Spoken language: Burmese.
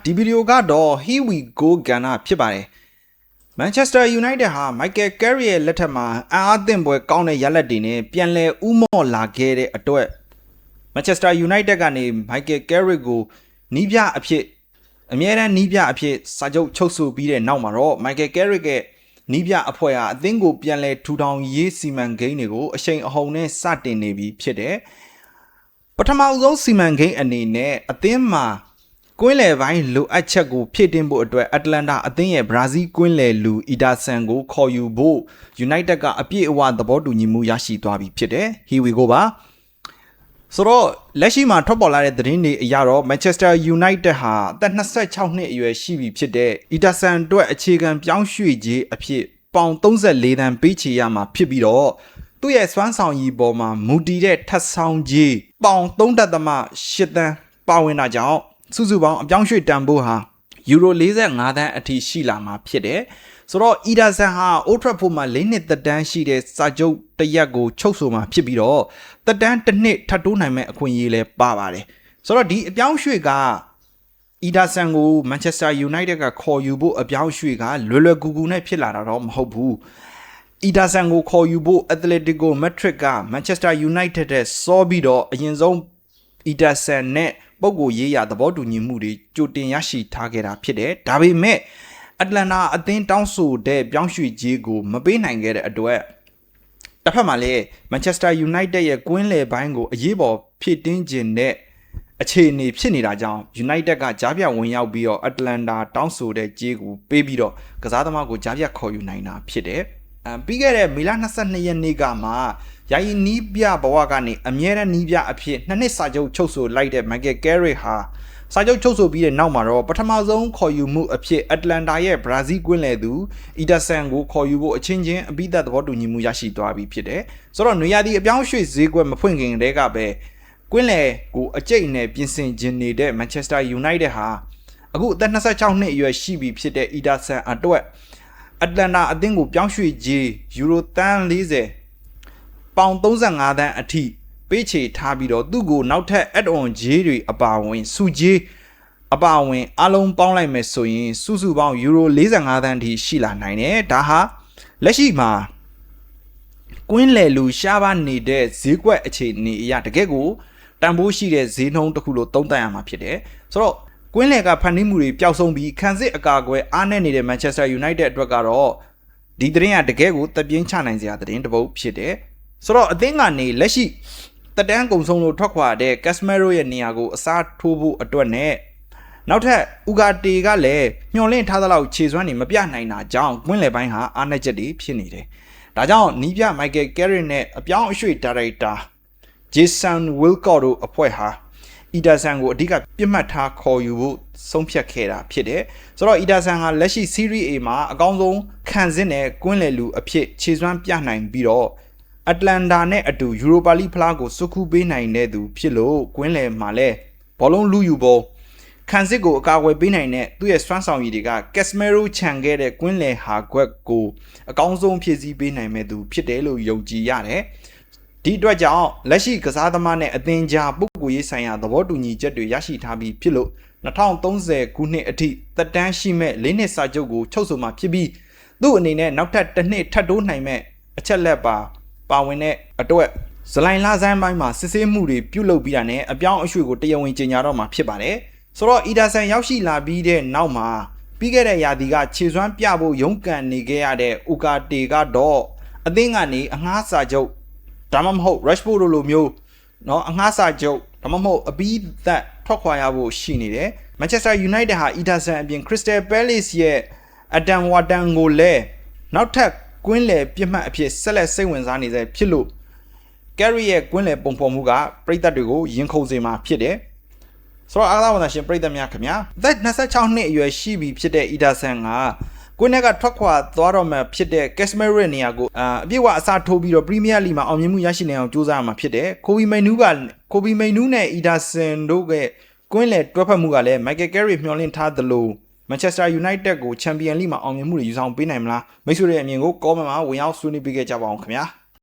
ဒီဗီဒီယိုကတော့ Here we go ကဏ္ဍဖြစ်ပါတယ် Manchester United ဟာ Michael Carrick ရဲ့လက်ထက်မှာအားသင့်ပွဲကောင်းတဲ့ရလဒ်တွေနဲ့ပြန်လည်ဥမော့လာခဲ့တဲ့အတွက် Manchester United ကနေ Michael Carrick ကိုနီးပြအဖြစ်အမြဲတမ်းနီးပြအဖြစ်စာချုပ်ချုပ်ဆိုပြီးတဲ့နောက်မှာတော့ Michael Carrick ရဲ့နီးပြအဖွဲ့ဟာအသင်းကိုပြန်လည်ထူထောင်ရေးစီမံကိန်းတွေကိုအရှိန်အဟုန်နဲ့စတင်နေပြီဖြစ်တယ်ပထမဆုံးစီမံကိန်းအနေနဲ့အသင်းမှာကွင်းလယ်ပိုင်းလိုအပ်ချက်ကိုဖြည့်တင်းဖို့အတွက်အတ္တလန်တာအသင်းရဲ့ဘရာဇီးကွင်းလယ်လူအီဒါဆန်ကိုခေါ်ယူဖို့ United ကအပြည့်အဝသဘောတူညီမှုရရှိသွားပြီဖြစ်တယ် Here we go ပါဆိုတော့လက်ရှိမှာထွက်ပေါ်လာတဲ့သတင်းတွေအရတော့ Manchester United ဟာအသက်26နှစ်အရွယ်ရှိပြီဖြစ်တဲ့အီဒါဆန်အတွက်အခြေခံပြောင်းရွှေ့ခြင်းအဖြစ်ပေါင်34တန်းပေးချေရမှာဖြစ်ပြီးတော့သူ့ရဲ့စွမ်းဆောင်ရည်ပေါ်မှာမူတည်တဲ့ထပ်ဆောင်ခြင်းပေါင်3.8တန်းပါဝင်တာကြောင့်စုစုပေါင်းအပြောင်းရွှေ့တန်ဖိုးဟာယူရို45တန်းအထိရှိလာမှာဖြစ်တယ်ဆိုတော့အီဒါဆန်ဟာ Old Trafford မှာ4နှစ်သက်တမ်းရှိတဲ့စာချုပ်တစ်ရပ်ကိုချုပ်ဆိုမှာဖြစ်ပြီးတော့သက်တမ်းတစ်နှစ်ထပ်တိုးနိုင်မဲ့အခွင့်အရေးလည်းပါပါတယ်ဆိုတော့ဒီအပြောင်းရွှေ့ကအီဒါဆန်ကို Manchester United ကခေါ်ယူဖို့အပြောင်းရွှေ့ကလွယ်ကူကူနဲ့ဖြစ်လာတာတော့မဟုတ်ဘူးအီဒါဆန်ကိုခေါ်ယူဖို့ Atletico Madrid က Manchester United တဲ့စောပြီးတော့အရင်ဆုံးအီဒါဆန်နဲ့ပုဂ္ဂိုလ်ရေးရာသဘောတူညီမှုတွေကြိုတင်ရရှိထားခဲ့တာဖြစ်တယ်ဒါပေမဲ့အတ္တလန်တာအသင်းတောင်းဆိုတဲ့ပြောင်းရွှေ့ခြင်းကိုမပေးနိုင်ခဲ့တဲ့အတွက်တစ်ဖက်မှာလည်း Manchester United ရဲ့ကွင်းလယ်ပိုင်းကိုအရေးပေါ်ဖြည့်တင်းခြင်းနဲ့အခြေအနေဖြစ်နေတာကြောင့် United ကကြားပြဝင်ရောက်ပြီးတော့အတ္တလန်တာတောင်းဆိုတဲ့ကြေးကိုပေးပြီးတော့ကစားသမားကိုကြားပြခေါ်ယူနိုင်တာဖြစ်တယ်ပြီးခဲ့တဲ့မေလ22ရက်နေ့ကမှယာယီနီးပြဘဝကနေအမြဲတမ်းနီးပြအဖြစ်2နှစ်စာချုပ်ချုပ်ဆိုလိုက်တဲ့ Michael Carrick ဟာစာချုပ်ချုပ်ဆိုပြီးတဲ့နောက်မှာတော့ပထမဆုံးခေါ်ယူမှုအဖြစ်အတ္တလန်တာရဲ့ဘရာဇီးကွင်းလယ်သူအီဒါဆန်ကိုခေါ်ယူဖို့အချင်းချင်းအပိသက်သဘောတူညီမှုရရှိသွားပြီဖြစ်တယ်ဆိုတော့နွေရာသီအပြောင်းရွှေ့ဈေးကွက်မဖွင့်ခင်တည်းကပဲကွင်းလယ်ကိုအကျိတ်နဲ့ပြင်ဆင်ခြင်းနေတဲ့ Manchester United ဟာအခုအသက်26နှစ်အရွယ်ရှိပြီဖြစ်တဲ့အီဒါဆန်အတွက်အတ္တလန်တာအသင်းကိုပြောင်းရွှေ့ခြင်းယူရိုသန်း40ပေါင်35တန်းအထိပေးချေထားပြီးတော့သူ့ကိုနောက်ထပ် add-on ကြေးတွေအပါအဝင်စုကြေးအပါအဝင်အလုံးပေါင်းလိုက်မယ်ဆိုရင်စုစုပေါင်းယူရို45တန်းအထိရှိလာနိုင်တယ်ဒါဟာလက်ရှိမှာကွင်းလယ်လူရှားပါနေတဲ့ဈေးကွက်အခြေအနေအရတကယ့်ကိုတန်ဖိုးရှိတဲ့ဈေးနှုန်းတစ်ခုလို့သုံးသပ်ရမှာဖြစ်တယ်ဆိုတော့ကွင်းလယ်ကဖန်တီးမှုတွေပျောက်ဆုံးပြီးခံစစ်အကာအကွယ်အားနည်းနေတဲ့ Manchester United အတွက်ကတော့ဒီသတင်းကတကယ်ကိုသက်ပြင်းချနိုင်စရာသတင်းတစ်ပုဒ်ဖြစ်တယ်ဆိုတော့အသင်းကနေလက်ရှိတက်တန်းကုံဆုံးလို့ထွက်ခွာတဲ့ Casemiro ရဲ့နေရာကိုအစားထိုးဖို့အတွက်နဲ့နောက်ထပ်ဥကာတေကလည်းညှော်လင့်ထားသလောက်ခြေစွမ်းနေမပြနိုင်တာကြောင့်ကွင်းလယ်ပိုင်းဟာအားနည်းချက်တွေဖြစ်နေတယ်ဒါကြောင့်နီးပြ Michael Carrick နဲ့အပြောင်းအရွှေ့ဒါရိုက်တာ Jason Wilcock တို့အဖွဲ့ဟာအီဒါဆန်ကိုအဓိကပြစ်မှတ်ထားခေါ်ယူဖို့ဆုံးဖြတ်ခဲ့တာဖြစ်တယ်ဆိုတော့အီဒါဆန်ဟာလက်ရှိ Serie A မှာအကောင်းဆုံးခံစစ်နဲ့ကွင်းလယ်လူအဖြစ်ခြေစွမ်းပြနိုင်ပြီးတော့အတ္တလန်တာနဲ့အတူယူရိုပါလိဖလားကိုစုခုပေးနိုင်တဲ့သူဖြစ်လို့ကွင်းလယ်မှာလဲဘောလုံးလူယူပေါ်ခံစစ်ကိုအကာအကွယ်ပေးနိုင်တဲ့သူ့ရဲ့စွမ်းဆောင်ရည်တွေက Casemiro ခြံခဲ့တဲ့ကွင်းလယ်ဟာကွက်ကိုအကောင်းဆုံးဖြည့်ဆည်းပေးနိုင်မဲ့သူဖြစ်တယ်လို့ယုံကြည်ရတယ်ဒီအတွက်ကြောင့်လက်ရှိကစားသမားနဲ့အသင်းကြားပုဂ္ဂိုလ်ရေးဆိုင်ရာသဘောတူညီချက်တွေရရှိထားပြီးဖြစ်လို့2030ခုနှစ်အထိသက်တမ်းရှိမဲ့၄နှစ်စာချုပ်ကိုချုပ်ဆိုမှာဖြစ်ပြီးသူ့အနေနဲ့နောက်ထပ်တစ်နှစ်ထပ်တိုးနိုင်မဲ့အချက်လက်ပါဝင်တဲ့အတွက်ဇလိုင်လဆန်းပိုင်းမှာစစ်ဆေးမှုတွေပြုလုပ်ပြီးတာနဲ့အပြောင်းအရွှေ့ကိုတရားဝင်ကြေညာတော့မှာဖြစ်ပါတယ်ဆိုတော့အီဒါဆန်ရောက်ရှိလာပြီးတဲ့နောက်မှာပြီးခဲ့တဲ့ရာသီကခြေစွမ်းပြဖို့ရုန်းကန်နေခဲ့ရတဲ့ဥကာတေကတော့အသင်းကနေအငှားစာချုပ်ဒါမှမဟုတ် Rashford လိုမျိုးเนาะအငှားစာချုပ်ဒါမှမဟုတ်အပြီးသက်ထွက်ခွာရဖို့ရှိနေတယ် Manchester United ဟာအီဒါဆန်အပြင် Crystal Palace ရဲ့ Adam Wharton ကိုလည်းနောက်ထပ်ကွင်းလယ်ပြစ်မှတ်အဖြစ်ဆက်လက်စိတ်ဝင်စားနေစေဖြစ်လို့ Carrick ရဲ့ကွင်းလယ်ပုံဖော်မှုကပရိသတ်တွေကိုရင်ခုန်စေမှာဖြစ်တယ်ဆိုတော့အားသာဝန်သားရှင်ပရိသတ်များခင်ဗျာသက်26နှစ်အရွယ်ရှိပြီဖြစ်တဲ့အီဒါဆန်ကကွင်းထဲကထွက်ခွာသွားတော့မှဖြစ်တဲ့ Casemiro ရဲ့နေရာကိုအပြည့်အဝအစားထိုးပြီးတော့ Premier League မှာအောင်မြင်မှုရရှိနိုင်အောင်ကြိုးစားရမှာဖြစ်တယ်ကိုဘီမိန်နူးနဲ့အီဒါဆန်တို့ရဲ့ကွင်းလယ်တွဲဖက်မှုကလည်း Michael Carrick မျှော်လင့်ထားသလို Manchester United ကို Champions League မှာအောင်မြင်မှုတွေယူဆောင်ပေးနိုင်မလားမိတ်ဆွေတွေအမြင်ကို comment မှာဝင်ရောက်ဆွေးနွေးပေးခဲ့ကြပါအောင်ခင်ဗျာ